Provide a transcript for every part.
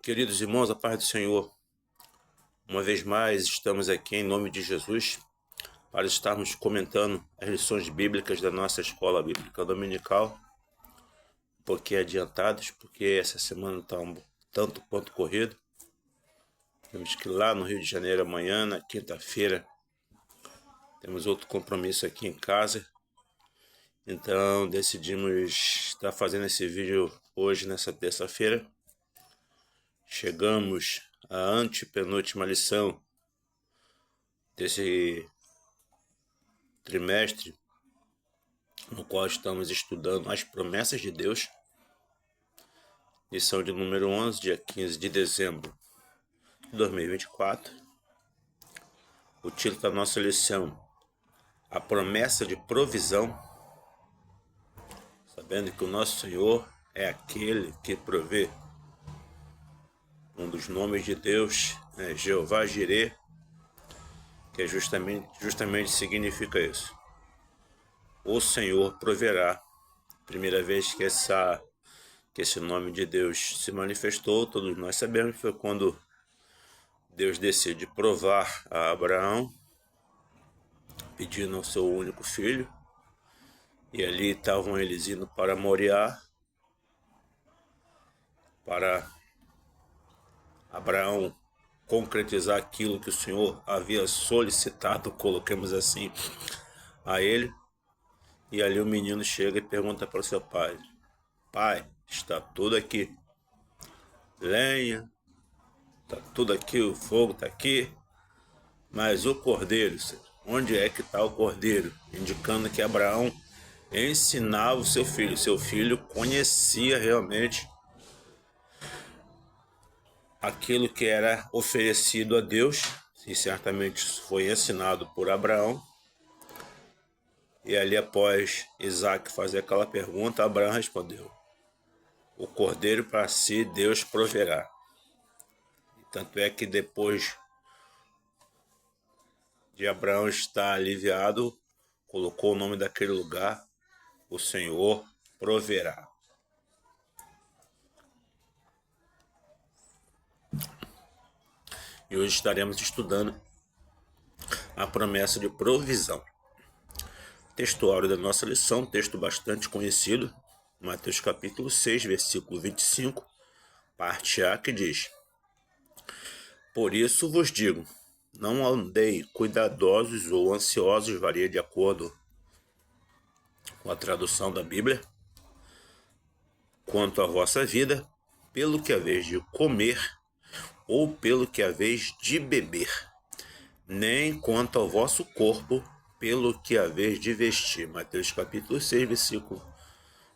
Queridos irmãos, a paz do Senhor, uma vez mais estamos aqui em nome de Jesus para estarmos comentando as lições bíblicas da nossa escola bíblica dominical, um pouquinho adiantados, porque essa semana está tanto quanto corrido. Temos que ir lá no Rio de Janeiro amanhã, na quinta-feira, temos outro compromisso aqui em casa, então decidimos estar fazendo esse vídeo hoje, nessa terça-feira. Chegamos à antepenúltima lição desse trimestre, no qual estamos estudando as promessas de Deus. Lição de número 11, dia 15 de dezembro de 2024. O título da nossa lição: a promessa de provisão. Sabendo que o nosso Senhor é aquele que provê. Um dos nomes de Deus é Jeová Jireh, que justamente significa isso: o Senhor proverá. Primeira vez que esse nome de Deus se manifestou, todos nós sabemos, foi quando Deus decide provar a Abraão, pedindo ao seu único filho, e ali estavam eles indo para Moriá, para Abraão concretizar aquilo que o Senhor havia solicitado, coloquemos assim, a ele. E ali o menino chega e pergunta para o seu pai: pai, está tudo aqui, lenha, está tudo aqui, o fogo está aqui, mas o cordeiro, onde é que está o cordeiro? Indicando que Abraão ensinava o seu filho conhecia realmente aquilo que era oferecido a Deus, e certamente foi ensinado por Abraão. E ali, após Isaac fazer aquela pergunta, Abraão respondeu: o cordeiro para si Deus proverá. E tanto é que depois de Abraão estar aliviado, colocou o nome daquele lugar: o Senhor proverá. E hoje estaremos estudando a promessa de provisão. Textuário da nossa lição, texto bastante conhecido, Mateus capítulo 6, versículo 25, parte A, que diz: por isso vos digo, não andei cuidadosos ou ansiosos, varia de acordo com a tradução da Bíblia, quanto à vossa vida, pelo que haveis de comer ou pelo que haveis de beber, nem quanto ao vosso corpo, pelo que haveis de vestir. Mateus capítulo 6, versículo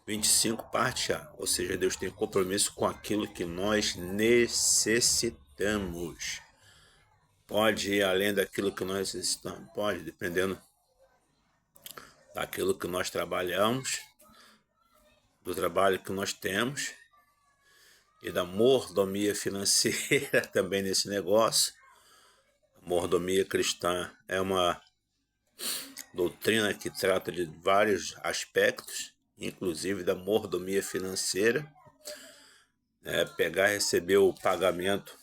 25, parte A. Ou seja, Deus tem compromisso com aquilo que nós necessitamos. Pode ir além daquilo que nós necessitamos? Pode, dependendo daquilo que nós trabalhamos, do trabalho que nós temos e da mordomia financeira também nesse negócio. A mordomia cristã é uma doutrina que trata de vários aspectos, inclusive da mordomia financeira. Pegar e receber o pagamento,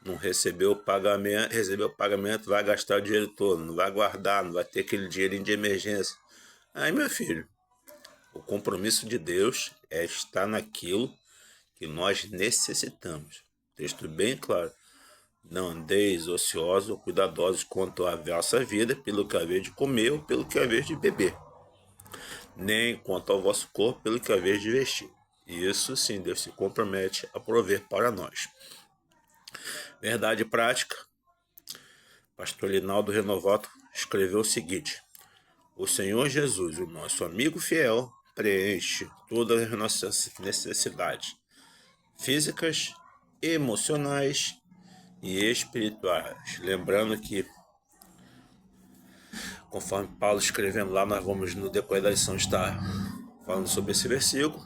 não recebeu o pagamento, recebeu o pagamento, vai gastar o dinheiro todo, não vai guardar, não vai ter aquele dinheirinho de emergência. Aí, meu filho, o compromisso de Deus é estar naquilo que nós necessitamos. Texto bem claro: não andeis ociosos ou cuidadosos quanto à vossa vida, pelo que haveis de comer ou pelo que haveis de beber, nem quanto ao vosso corpo, pelo que haveis de vestir. Isso sim, Deus se compromete a prover para nós. Verdade prática. Pastor Linaldo Renovato escreveu o seguinte: o Senhor Jesus, o nosso amigo fiel, preenche todas as nossas necessidades físicas, emocionais e espirituais. Lembrando que, conforme Paulo escrevendo lá, nós vamos no decorrer da lição estar falando sobre esse versículo: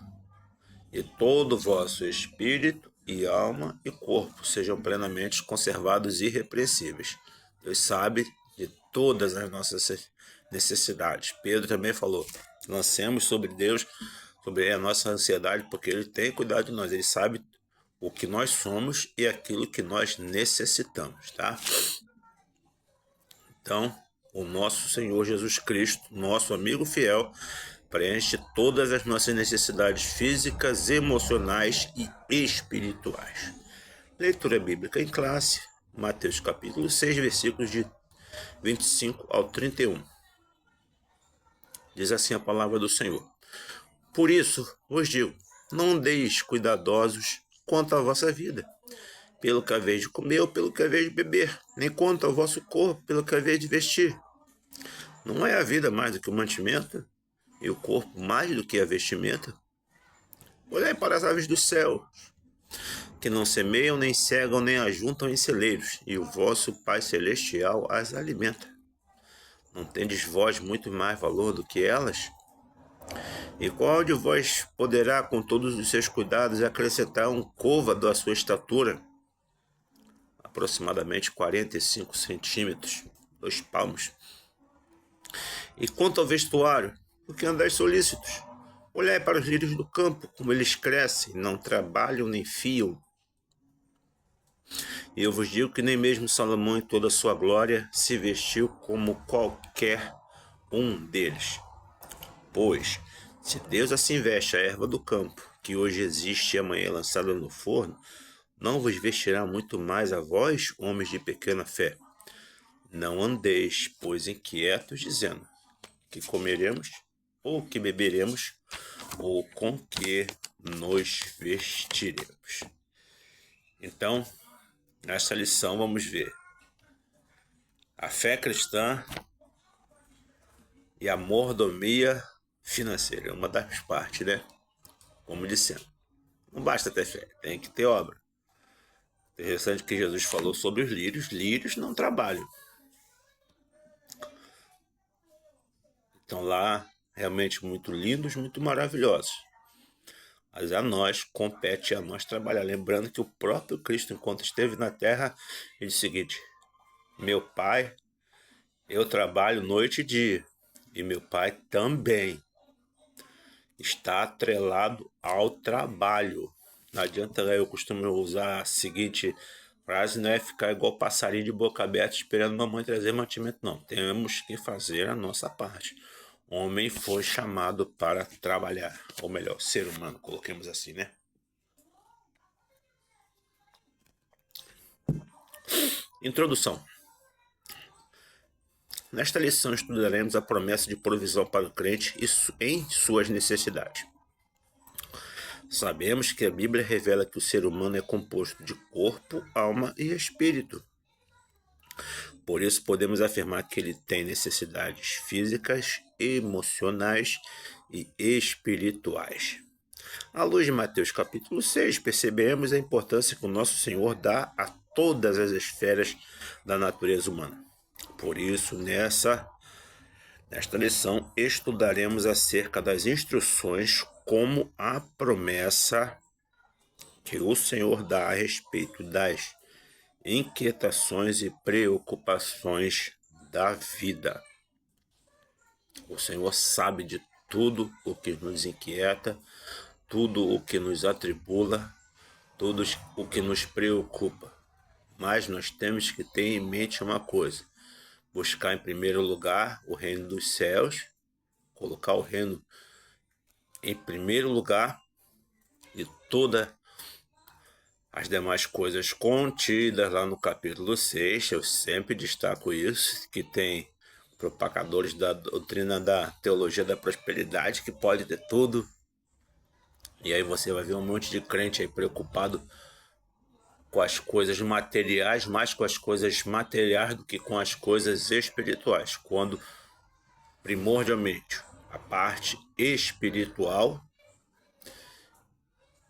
e todo o vosso espírito e alma e corpo sejam plenamente conservados e irrepreensíveis. Deus sabe de todas as nossas necessidades. Pedro também falou: lancemos sobre Deus, sobre a nossa ansiedade, porque Ele tem cuidado de nós. Ele sabe o que nós somos e aquilo que nós necessitamos, tá? Então, o nosso Senhor Jesus Cristo, nosso amigo fiel, preenche todas as nossas necessidades físicas, emocionais e espirituais. Leitura bíblica em classe, Mateus capítulo 6, versículos de 25 ao 31. Diz assim a palavra do Senhor: Por isso vos digo, não andeis cuidadosos quanto à vossa vida, pelo que haveis de comer ou pelo que haveis de beber, nem quanto ao vosso corpo, pelo que haveis de vestir. Não é a vida mais do que o mantimento, e o corpo mais do que a vestimenta? Olhai para as aves do céu, que não semeiam, nem cegam, nem ajuntam em celeiros, e o vosso Pai Celestial as alimenta. Não tendes vós muito mais valor do que elas? E qual de vós poderá, com todos os seus cuidados, acrescentar um côvado à sua estatura? Aproximadamente 45 centímetros, 2 palmos. E quanto ao vestuário, por que andais solícitos? Olhai para os lírios do campo, como eles crescem, não trabalham nem fiam. E eu vos digo que nem mesmo Salomão em toda a sua glória se vestiu como qualquer um deles. Pois, se Deus assim veste a erva do campo, que hoje existe e amanhã é lançada no forno, não vos vestirá muito mais a vós, homens de pequena fé? Não andeis, pois, inquietos, dizendo: que comeremos, ou que beberemos, ou com que nos vestiremos. Então, nessa lição vamos ver a fé cristã e a mordomia financeira. É uma das partes, né? Como dissemos. Não basta ter fé, tem que ter obra. Interessante que Jesus falou sobre os lírios. Lírios não trabalham. Estão lá realmente muito lindos, muito maravilhosos. Mas a nós, compete a nós trabalhar. Lembrando que o próprio Cristo, enquanto esteve na terra, ele disse o seguinte: meu Pai, eu trabalho noite e dia, e meu Pai também está atrelado ao trabalho. Não adianta eu costumo usar a seguinte frase, não é ficar igual passarinho de boca aberta esperando mamãe trazer mantimento, não. Temos que fazer a nossa parte. O homem foi chamado para trabalhar, ou melhor, ser humano, coloquemos assim, né? Introdução. Nesta lição estudaremos a promessa de provisão para o crente em suas necessidades. Sabemos que a Bíblia revela que o ser humano é composto de corpo, alma e espírito. Por isso podemos afirmar que ele tem necessidades físicas, emocionais e espirituais. À luz de Mateus capítulo 6, percebemos a importância que o nosso Senhor dá a todas as esferas da natureza humana. Por isso, nesta lição, estudaremos acerca das instruções como a promessa que o Senhor dá a respeito das inquietações e preocupações da vida. O Senhor sabe de tudo o que nos inquieta, tudo o que nos atribula, tudo o que nos preocupa. Mas nós temos que ter em mente uma coisa: buscar em primeiro lugar o reino dos céus, colocar o reino em primeiro lugar e todas as demais coisas contidas lá no capítulo 6, eu sempre destaco isso, que tem propagadores da doutrina da teologia da prosperidade, que pode ter tudo. E aí você vai ver um monte de crente aí preocupado com as coisas materiais, mais com as coisas materiais do que com as coisas espirituais, quando primordialmente a parte espiritual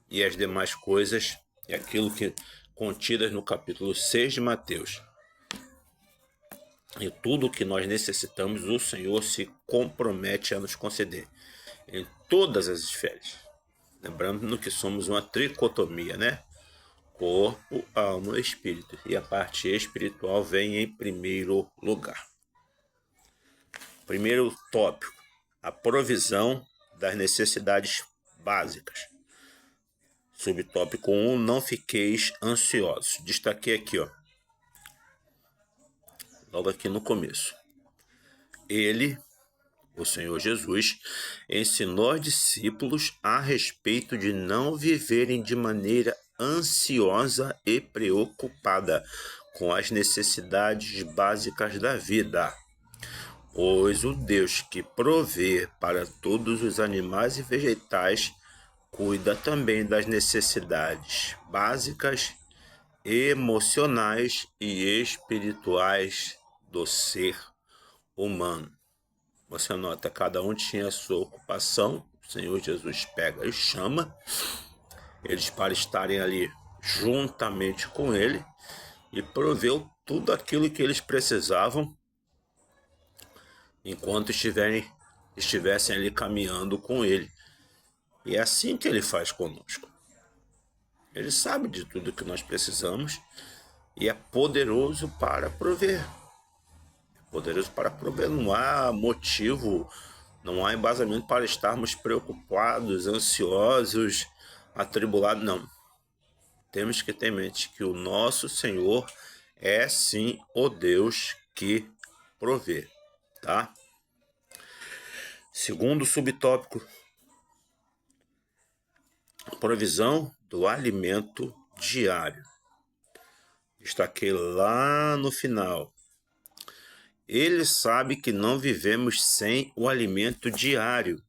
e as demais coisas é aquilo que contidas no capítulo 6 de Mateus. E tudo o que nós necessitamos, o Senhor se compromete a nos conceder em todas as esferas. Lembrando que somos uma tricotomia, né? Corpo, alma e espírito. E a parte espiritual vem em primeiro lugar. Primeiro tópico: a provisão das necessidades básicas. Subtópico 1, não fiqueis ansiosos. Destaquei aqui, ó, logo aqui no começo. Ele, o Senhor Jesus, ensinou aos discípulos a respeito de não viverem de maneira ansiosa e preocupada com as necessidades básicas da vida. Pois o Deus que provê para todos os animais e vegetais cuida também das necessidades básicas, emocionais e espirituais do ser humano. Você nota, cada um tinha a sua ocupação. O Senhor Jesus pega e chama eles para estarem ali juntamente com ele e proveu tudo aquilo que eles precisavam enquanto estivessem ali caminhando com ele. E é assim que ele faz conosco. Ele sabe de tudo que nós precisamos e é poderoso para prover. Poderoso para prover. Não há motivo, não há embasamento para estarmos preocupados, ansiosos, atribulados, não. Temos que ter em mente que o nosso Senhor é sim o Deus que provê, tá? Segundo subtópico, provisão do alimento diário. Destaquei lá no final. Ele sabe que não vivemos sem o alimento diário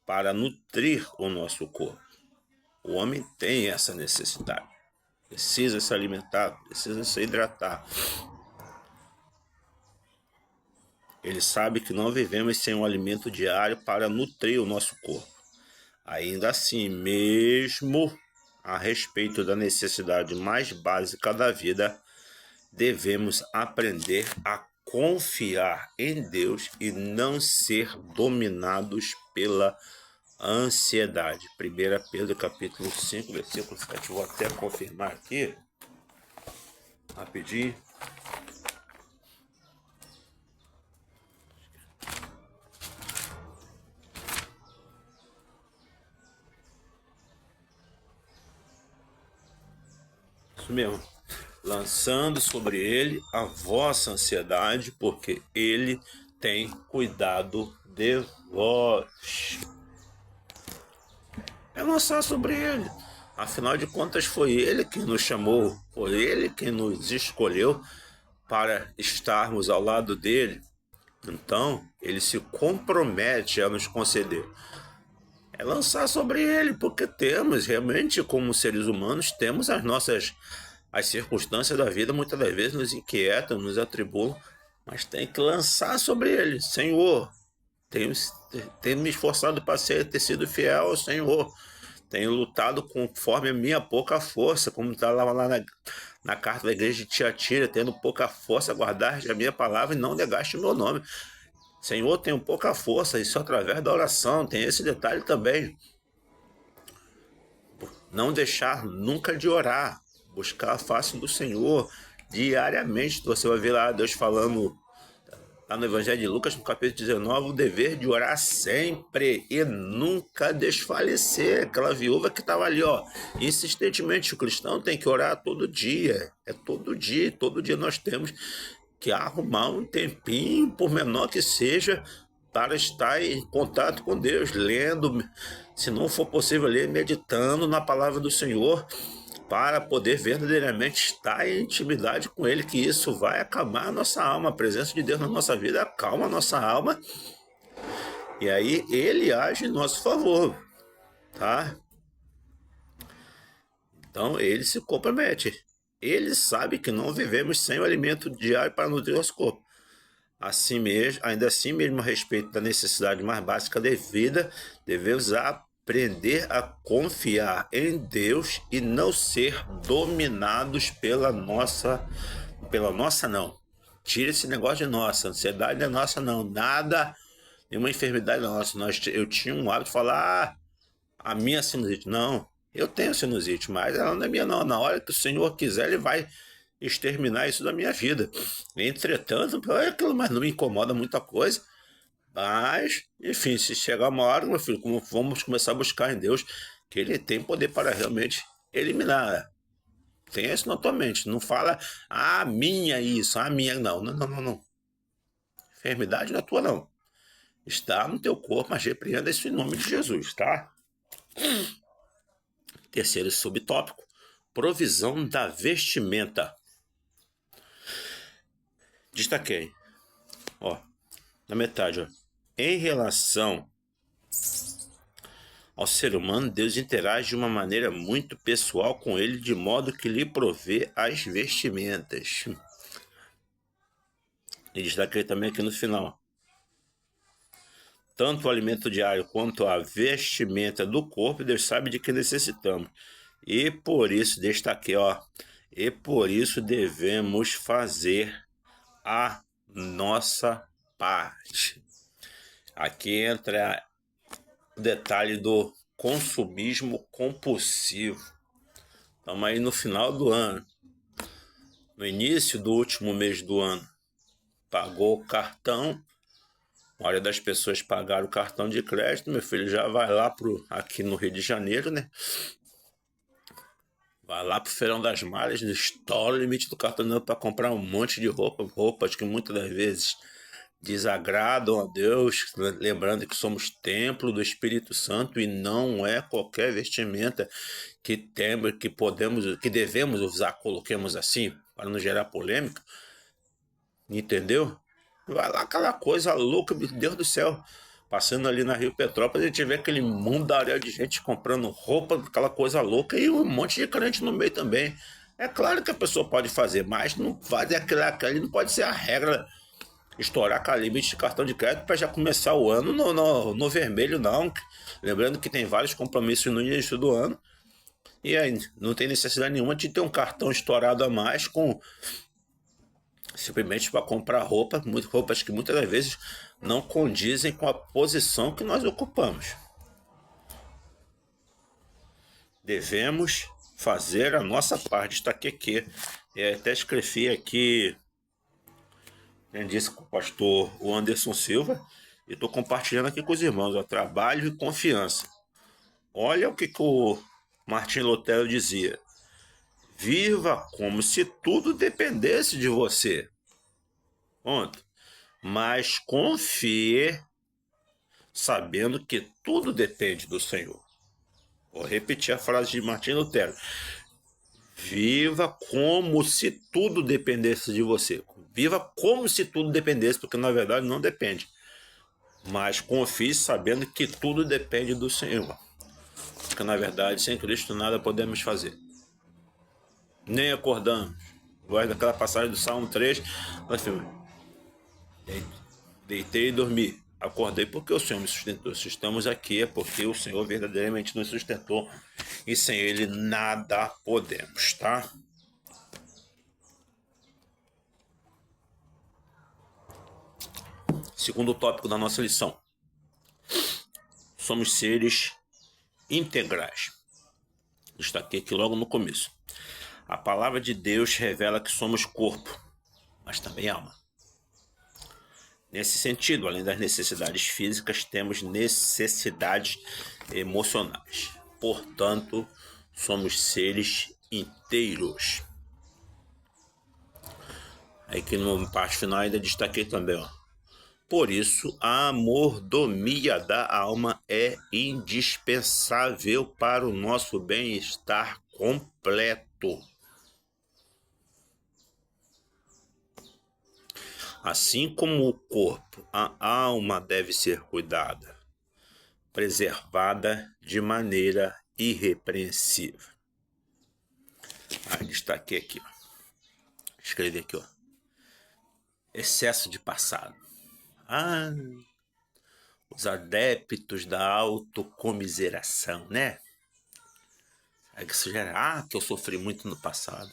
para nutrir o nosso corpo. O homem tem essa necessidade. Precisa se alimentar, precisa se hidratar. Ele sabe que não vivemos sem um alimento diário para nutrir o nosso corpo. Ainda assim, mesmo a respeito da necessidade mais básica da vida, devemos aprender a confiar em Deus e não ser dominados pela ansiedade. 1 Pedro capítulo 5, versículo 7. Vou até confirmar aqui, rapidinho. Isso mesmo. Lançando sobre ele a vossa ansiedade, porque ele tem cuidado de vós. É lançar sobre ele. Afinal de contas, foi ele que nos chamou, foi ele que nos escolheu para estarmos ao lado dele. Então, ele se compromete a nos conceder. É lançar sobre ele, porque temos, realmente, como seres humanos, temos as circunstâncias da vida muitas das vezes nos inquietam, nos atribulam, mas tem que lançar sobre ele. Senhor, tenho me esforçado para ter sido fiel ao Senhor. Tenho lutado conforme a minha pouca força, como está lá na carta da igreja de Tiatira, tendo pouca força, guardaste a minha palavra e não negaste o meu nome. Senhor, tenho pouca força, isso através da oração, tem esse detalhe também. Não deixar nunca de orar, buscar a face do Senhor diariamente. Você vai ver lá Deus falando lá no Evangelho de Lucas, no capítulo 19, o dever de orar sempre e nunca desfalecer. Aquela viúva que estava ali, ó, insistentemente. O cristão tem que orar todo dia. É todo dia nós temos que arrumar um tempinho, por menor que seja, para estar em contato com Deus, lendo, se não for possível ler, meditando na palavra do Senhor, para poder verdadeiramente estar em intimidade com Ele, que isso vai acalmar a nossa alma. A presença de Deus na nossa vida acalma a nossa alma, e aí Ele age em nosso favor, tá? Então Ele se compromete. Ele sabe que não vivemos sem o alimento diário para nutrir nosso corpo. Assim mesmo, ainda assim mesmo, a respeito da necessidade mais básica da vida, devemos aprender a confiar em Deus e não ser dominados pela nossa não. Tira esse negócio de nossa, ansiedade não é nossa não, nada, nenhuma enfermidade nossa. Eu tinha um hábito de falar, a minha sinusite, não. Eu tenho sinusite, mas ela não é minha não. Na hora que o Senhor quiser, Ele vai exterminar isso da minha vida. Entretanto, aquilo mas não me incomoda muita coisa. Mas, enfim, se chegar uma hora, meu filho, vamos começar a buscar em Deus. que ele tem poder para realmente eliminar. Tenha isso na tua mente. Não fala, ah, minha isso, ah, minha. Não, não, não, não, não. Enfermidade não é tua, não. Está no teu corpo, mas repreenda isso em nome de Jesus, tá? Terceiro subtópico, provisão da vestimenta. Destaquei, ó, na metade, ó. Em relação ao ser humano, Deus interage de uma maneira muito pessoal com ele, de modo que lhe provê as vestimentas. E destaquei também aqui no final. Tanto o alimento diário quanto a vestimenta do corpo, Deus sabe de que necessitamos. E por isso, destaquei, ó. E por isso devemos fazer a nossa parte. Aqui entra o detalhe do consumismo compulsivo. Estamos aí no final do ano. No início do último mês do ano, pagou o cartão. A maioria das pessoas pagaram o cartão de crédito. Meu filho já vai lá aqui no Rio de Janeiro, né? Vai lá pro Feirão das Malhas, estoura o limite do cartão para comprar um monte de roupas que muitas das vezes desagradam a Deus, lembrando que somos templo do Espírito Santo e não é qualquer vestimenta que temos, que podemos, que devemos usar, coloquemos assim, para não gerar polêmica, entendeu? Vai lá aquela coisa louca, meu Deus do céu, passando ali na Rio Petrópolis, a gente vê aquele mundaréu de gente comprando roupa, aquela coisa louca, e um monte de crente no meio também. É claro que a pessoa pode fazer, mas não fazer aquilo não pode ser a regra, estourar com a limite de cartão de crédito para já começar o ano no vermelho, não. Lembrando que tem vários compromissos no início do ano, e aí não tem necessidade nenhuma de ter um cartão estourado a mais com simplesmente para comprar roupas que muitas das vezes não condizem com a posição que nós ocupamos. Devemos fazer a nossa parte. Está aqui. Até escrevi aqui, quem disse com o pastor Anderson Silva, e estou compartilhando aqui com os irmãos, ó, trabalho e confiança. Olha o que o Martim Lutero dizia: viva como se tudo dependesse de você. Ponto. Mas confie sabendo que tudo depende do Senhor. Vou repetir a frase de Martim Lutero. Viva como se tudo dependesse de você. Viva como se tudo dependesse, porque na verdade não depende. Mas confie sabendo que tudo depende do Senhor. Porque na verdade, sem Cristo nada podemos fazer. Nem acordamos. Vai daquela passagem do Salmo 3, nós deitei e dormi. Acordei porque o Senhor me sustentou. Se estamos aqui é porque o Senhor verdadeiramente nos sustentou. E sem Ele nada podemos, tá? Segundo tópico da nossa lição. Somos seres integrais. Destaquei aqui logo no começo. A palavra de Deus revela que somos corpo, mas também alma. Nesse sentido, além das necessidades físicas, temos necessidades emocionais. Portanto, somos seres inteiros. Aí que na parte final ainda destaquei também, ó. Por isso, a mordomia da alma é indispensável para o nosso bem-estar completo. Assim como o corpo, a alma deve ser cuidada, preservada de maneira irrepreensível. Destaquei aqui, ó. Escrevi aqui, ó. Excesso de passado. Os adeptos da autocomiseração, né? É que isso gera, que eu sofri muito no passado.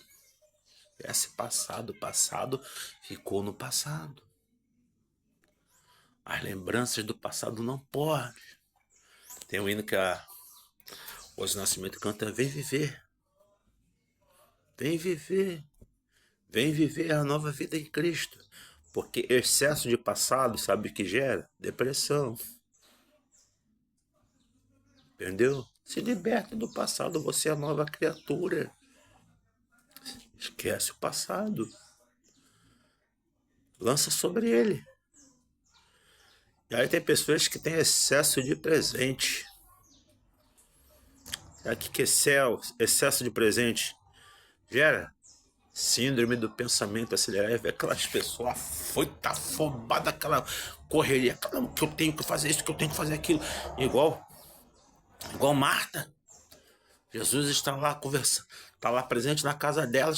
Esse passado ficou no passado. As lembranças do passado não podem. Tem um hino que a Rose Nascimento canta: vem viver. Vem viver. Vem viver a nova vida em Cristo. Porque excesso de passado, sabe o que gera? Depressão. Entendeu? Se liberte do passado, você é a nova criatura. Esquece o passado. Lança sobre ele. E aí tem pessoas que têm excesso de presente. Sabe o que é excesso de presente? Gera síndrome do pensamento acelerado. É ver aquelas pessoas tá afobada, aquela correria, aquela, que eu tenho que fazer isso, que eu tenho que fazer aquilo. Igual Marta. Jesus está lá conversando, está lá presente na casa dela,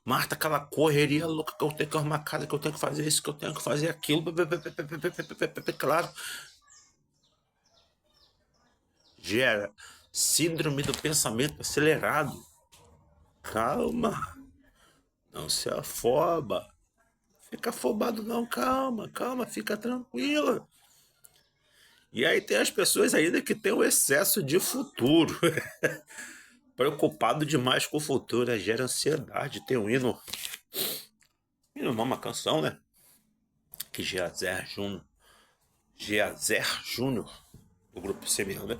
Marta, aquela correria louca, que eu tenho que arrumar casa, que eu tenho que fazer isso, que eu tenho que fazer aquilo. Claro, gera síndrome do pensamento acelerado. Calma, não se afoba. Fica afobado não, calma, fica tranquila. E aí tem as pessoas ainda que têm o excesso de futuro. Preocupado demais com o futuro, gera ansiedade. Tem um hino, uma canção, né? Que Geazer Júnior, do grupo Simeão, né?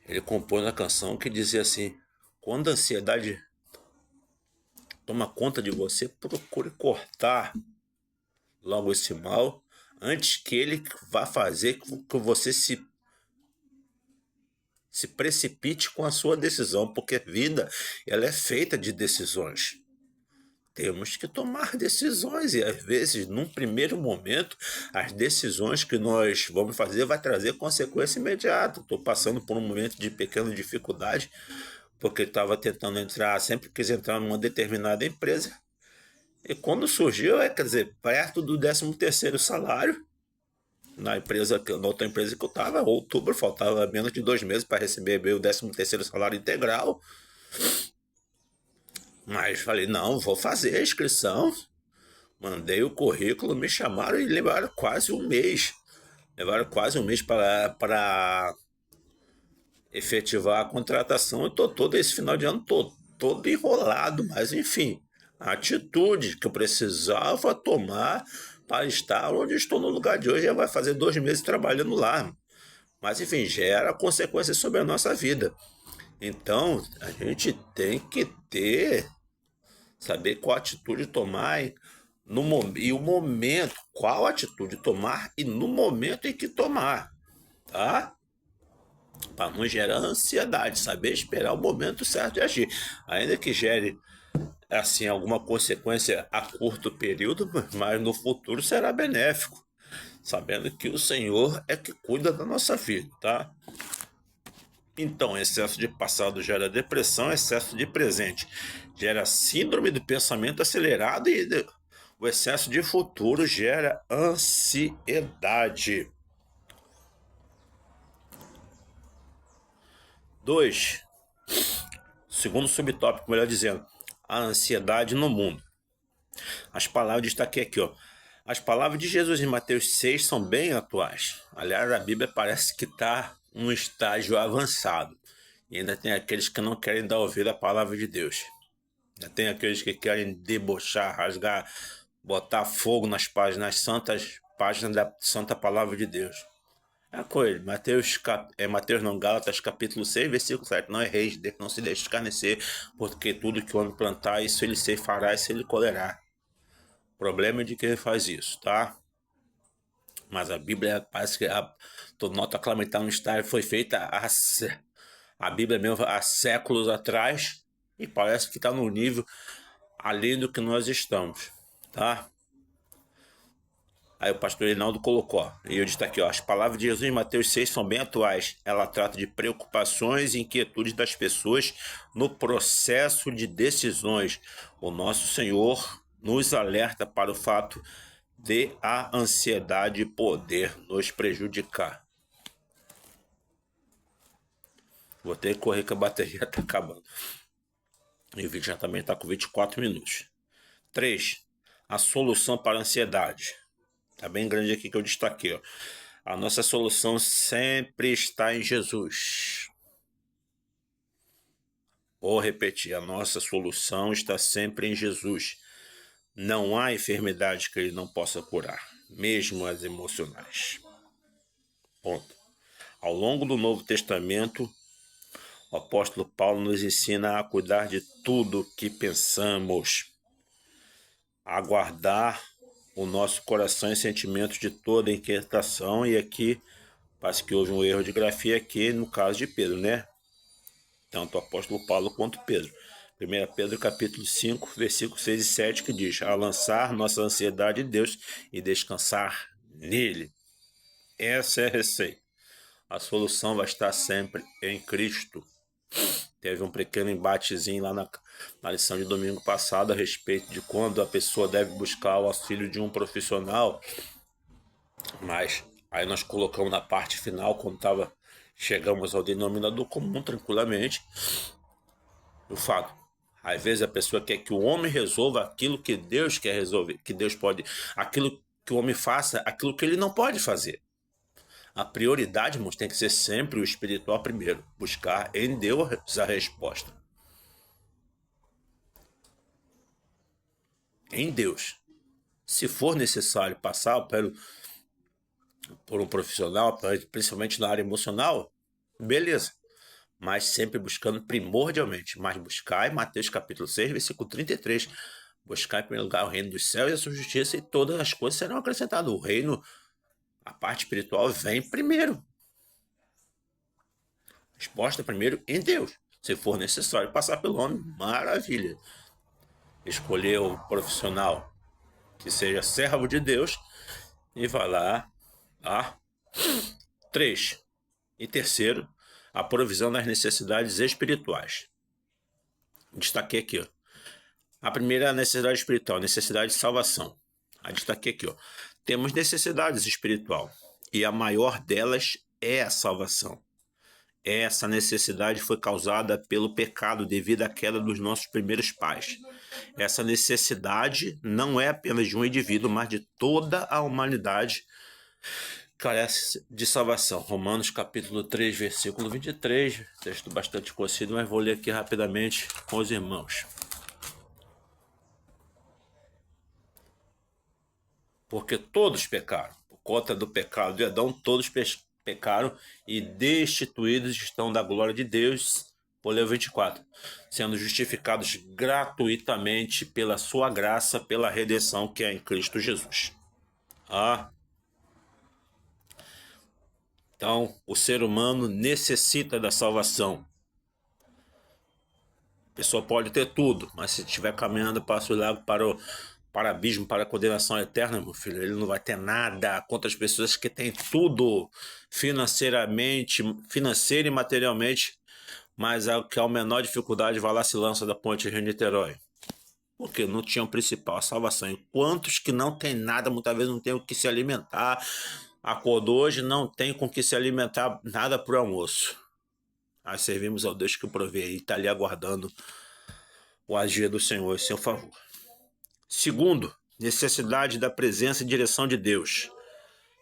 Ele compôs uma canção que dizia assim: quando a ansiedade toma conta de você, procure cortar logo esse mal antes que ele vá fazer que você se precipite com a sua decisão, porque a vida ela é feita de decisões. Temos que tomar decisões e às vezes, num primeiro momento, as decisões que nós vamos fazer vai trazer consequência imediata. Estou passando por um momento de pequena dificuldade, porque estava tentando entrar, sempre quis entrar numa determinada empresa. E quando surgiu, quer dizer, perto do 13º salário, na outra empresa que eu estava, outubro, faltava menos de 2 meses para receber o 13º salário integral. Mas falei, não, vou fazer a inscrição. Mandei o currículo, me chamaram e levaram quase um mês. Para efetivar a contratação. Eu estou todo esse final de ano todo enrolado, mas enfim, a atitude que eu precisava tomar para estar onde estou no lugar de hoje. Já vai fazer 2 meses trabalhando lá. Mas enfim, gera consequências sobre a nossa vida. Então, a gente tem que saber qual atitude tomar e o momento, qual atitude tomar e no momento em que tomar, tá? Para não gerar ansiedade, saber esperar o momento certo de agir, ainda que gere assim alguma consequência a curto período, mas no futuro será benéfico, sabendo que o Senhor é que cuida da nossa vida, tá? Então, excesso de passado gera depressão, excesso de presente gera síndrome do pensamento acelerado e o excesso de futuro gera ansiedade. 2. Segundo subtópico, melhor dizendo, a ansiedade no mundo. As palavras, destaquei aqui, ó. As palavras de Jesus em Mateus 6 são bem atuais. Aliás, a Bíblia parece que está num estágio avançado. E ainda tem aqueles que não querem dar ouvido à palavra de Deus. Ainda tem aqueles que querem debochar, rasgar, botar fogo nas santas páginas da santa palavra de Deus. É com ele. Gálatas capítulo 6, versículo 7. Não erreis, não se deixe escarnecer, porque tudo que o homem plantar, isso ele ceifará, isso ele colherá. O problema é de quem faz isso, tá? Mas a Bíblia parece que nota clamamentar no estágio foi feita a Bíblia mesmo há séculos atrás e parece que está no nível além do que nós estamos, tá? Aí o pastor Reinaldo colocou, ó, e eu destaquei, ó, as palavras de Jesus em Mateus 6 são bem atuais. Ela trata de preocupações e inquietudes das pessoas no processo de decisões. O nosso Senhor nos alerta para o fato de a ansiedade poder nos prejudicar. Vou ter que correr que a bateria está acabando. E o vídeo já também está com 24 minutos. 3. A solução para a ansiedade. Está bem grande aqui que eu destaquei, ó. A nossa solução sempre está em Jesus. Vou repetir, a nossa solução está sempre em Jesus. Não há enfermidade que ele não possa curar, mesmo as emocionais. Ponto. Ao longo do Novo Testamento, o apóstolo Paulo nos ensina a cuidar de tudo que pensamos, a guardar o nosso coração e sentimentos de toda inquietação. E aqui, parece que houve um erro de grafia aqui no caso de Pedro, né? Tanto o apóstolo Paulo quanto Pedro. 1 Pedro capítulo 5, versículos 6 e 7, que diz: a lançar nossa ansiedade em Deus e descansar nele. Essa é a receita. A solução vai estar sempre em Cristo. Teve um pequeno embatezinho lá na lição de domingo passado a respeito de quando a pessoa deve buscar o auxílio de um profissional, mas aí nós colocamos na parte final, quando chegamos ao denominador comum tranquilamente, o fato, às vezes a pessoa quer que o homem resolva aquilo que Deus quer resolver, que Deus pode, aquilo que o homem faça, aquilo que ele não pode fazer. A prioridade, irmãos, tem que ser sempre o espiritual primeiro. Buscar em Deus a resposta. Em Deus. Se for necessário passar por um profissional, principalmente na área emocional, beleza. Mas sempre buscando primordialmente. Mas buscar em Mateus capítulo 6, versículo 33. Buscar em primeiro lugar o reino dos céus e a sua justiça, e todas as coisas serão acrescentadas. O reino, a parte espiritual, vem primeiro. Resposta primeiro em Deus. Se for necessário passar pelo homem, maravilha. Escolher o profissional que seja servo de Deus e vai lá. 3. E terceiro, a provisão das necessidades espirituais. Destaquei aqui, ó. A primeira é a necessidade espiritual, necessidade de salvação. A destaquei aqui, ó. Temos necessidades espiritual e a maior delas é a salvação. Essa necessidade foi causada pelo pecado devido à queda dos nossos primeiros pais. Essa necessidade não é apenas de um indivíduo, mas de toda a humanidade carece de salvação. Romanos capítulo 3, versículo 23, texto bastante conhecido, mas vou ler aqui rapidamente com os irmãos. Porque todos pecaram, por conta do pecado de Adão, todos pecaram e destituídos estão da glória de Deus, por Leu 24, sendo justificados gratuitamente pela sua graça, pela redenção que é em Cristo Jesus. Então, o ser humano necessita da salvação. A pessoa pode ter tudo, mas se estiver caminhando para o lago, para o abismo, para a condenação eterna, meu filho, ele não vai ter nada contra as pessoas que têm tudo financeiramente, financeiro e materialmente, mas a que a menor dificuldade vai lá se lança da ponte Rio-Niterói. Porque não tinha o principal, a salvação. E quantos que não tem nada, muitas vezes não tem o que se alimentar, acordou hoje, não tem com que se alimentar nada para o almoço. Nós servimos ao Deus que provê e está ali aguardando o agir do Senhor em seu favor. Segundo, necessidade da presença e direção de Deus.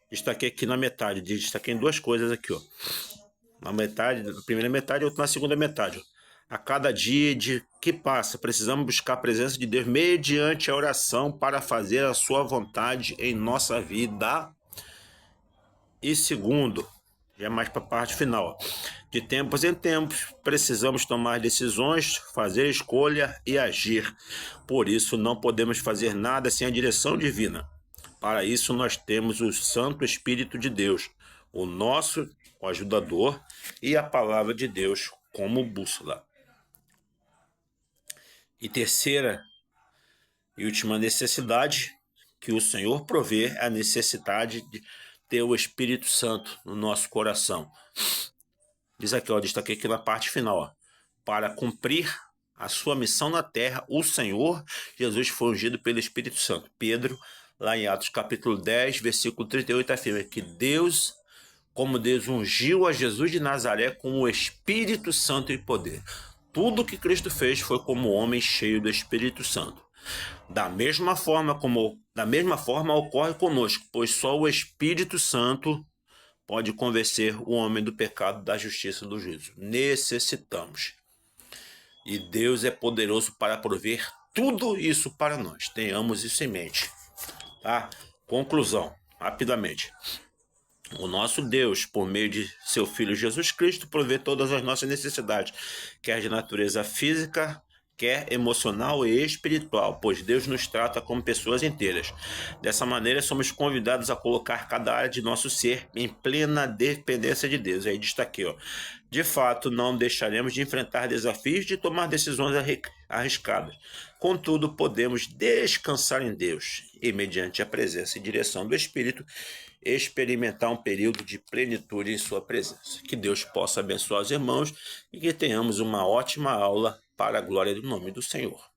Destaquei aqui na metade, destaquei em duas coisas aqui, ó. Na metade, na primeira metade e outra na segunda metade. A cada dia que passa, precisamos buscar a presença de Deus mediante a oração para fazer a sua vontade em nossa vida. E segundo, já mais para a parte final, de tempos em tempos, precisamos tomar decisões, fazer escolha e agir. Por isso, não podemos fazer nada sem a direção divina. Para isso, nós temos o Santo Espírito de Deus, o nosso ajudador, e a palavra de Deus como bússola. E terceira e última necessidade que o Senhor provê é a necessidade de ter o Espírito Santo no nosso coração. Diz aqui, ó, destaquei aqui na parte final, ó. Para cumprir a sua missão na terra, o Senhor Jesus foi ungido pelo Espírito Santo. Pedro, lá em Atos capítulo 10, versículo 38, afirma que Deus, como Deus ungiu a Jesus de Nazaré com o Espírito Santo e poder. Tudo que Cristo fez foi como homem cheio do Espírito Santo. Da mesma forma ocorre conosco, pois só o Espírito Santo pode convencer o homem do pecado, da justiça e do juízo. Necessitamos. E Deus é poderoso para prover tudo isso para nós. Tenhamos isso em mente. Tá? Conclusão, rapidamente. O nosso Deus, por meio de seu Filho Jesus Cristo, provê todas as nossas necessidades, quer de natureza física, quer emocional e espiritual, pois Deus nos trata como pessoas inteiras. Dessa maneira, somos convidados a colocar cada área de nosso ser em plena dependência de Deus. Aí diz aqui, ó, de fato, não deixaremos de enfrentar desafios, de tomar decisões arriscadas. Contudo, podemos descansar em Deus e, mediante a presença e direção do Espírito, experimentar um período de plenitude em sua presença. Que Deus possa abençoar os irmãos e que tenhamos uma ótima aula para a glória do nome do Senhor.